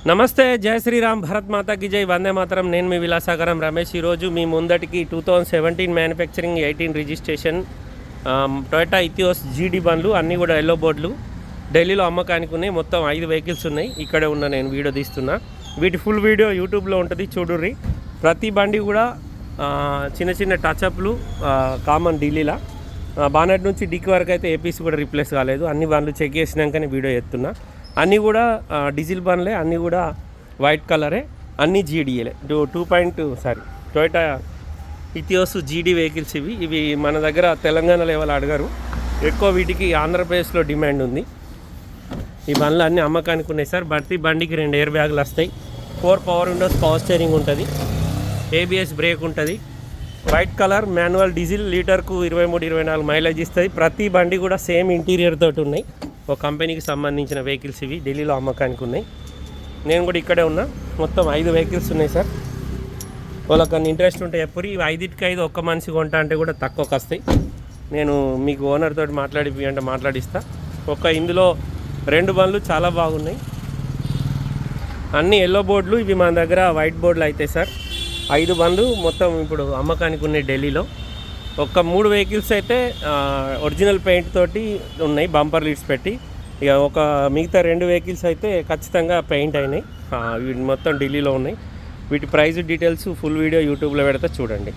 నమస్తే, జై శ్రీరామ్, భరత్ మాతాకి జై, వందే మాతరం. నేను మీ విలాసాగరం రమేష్. ఈరోజు మీ ముందటికి 2017 మ్యానుఫ్యాక్చరింగ్ 18 రిజిస్ట్రేషన్ టొయోటా ఇథియోస్ జీడీ బండ్లు అన్నీ కూడా ఎల్లో బోర్డులు ఢిల్లీలో అమ్మకానికి ఉన్నాయి. మొత్తం 5 వెహికల్స్ ఉన్నాయి. ఇక్కడే ఉన్న నేను వీడియో తీస్తున్నా. వీటి ఫుల్ వీడియో యూట్యూబ్లో ఉంటుంది, చూడుర్రి. ప్రతి బండి కూడా చిన్న చిన్న టచ్అప్లు కామన్ ఢిల్లీలో. బానెట్ నుంచి డిక్ వరకు అయితే ఏపీసీ కూడా రీప్లేస్ కాలేదు. అన్ని బండ్లు చెక్ చేసినాకనే వీడియో ఎత్తున్నా. అన్నీ కూడా డీజిల్ బండ్లే, అన్నీ కూడా వైట్ కలరే, అన్నీ జీడీఏలే. టొయోటా ఇథియోస్ జీడీ వెహికల్స్ ఇవి మన దగ్గర తెలంగాణలో ఎవరు అడగరు ఎక్కువ. వీటికి ఆంధ్రప్రదేశ్లో డిమాండ్ ఉంది. ఈ బండ్లు అన్నీ అమ్మకానికి ఉన్నాయి సార్. ప్రతి బండికి 2 ఎయిర్ బ్యాగులు వస్తాయి. 4 పవర్ విండోస్, పవర్ స్టీరింగ్ ఉంటుంది, ఏబిఎస్ బ్రేక్ ఉంటుంది. వైట్ కలర్ మాన్యువల్ డీజిల్, లీటర్కు 23-24 మైలేజ్ ఇస్తుంది. ప్రతి బండి కూడా సేమ్ ఇంటీరియర్ తోటి ఉన్నాయి. ఒక కంపెనీకి సంబంధించిన వెహికల్స్ ఇవి ఢిల్లీలో అమ్మకానికి ఉన్నాయి. నేను కూడా ఇక్కడే ఉన్నా. మొత్తం 5 వెహికల్స్ ఉన్నాయి సార్. వాళ్ళకన్నా ఇంట్రెస్ట్ ఉంటే ఎప్పుడు ఇవి 5కి ఒక్క మనిషి కొంటా అంటే కూడా తక్కువకి వస్తాయి. నేను మీకు ఓనర్ తోటి మాట్లాడిస్తా. ఇందులో 2 బండ్లు చాలా బాగున్నాయి. అన్నీ ఎల్లో బోర్డులు, ఇవి మన దగ్గర వైట్ బోర్డులు అవుతాయి సార్. 5 బండ్లు మొత్తం ఇప్పుడు అమ్మకానికి ఉన్నాయి ఢిల్లీలో. 3 వెహికల్స్ అయితే ఒరిజినల్ పెయింట్ తోటి ఉన్నాయి, బంపర్ లీడ్స్ పెట్టి. ఇక మిగతా 2 వెహికల్స్ అయితే ఖచ్చితంగా పెయింట్ అయినాయి. వీటి మొత్తం ఢిల్లీలో ఉన్నాయి. వీటి ప్రైస్ డీటెయిల్స్ ఫుల్ వీడియో యూట్యూబ్లో పెడతా, చూడండి.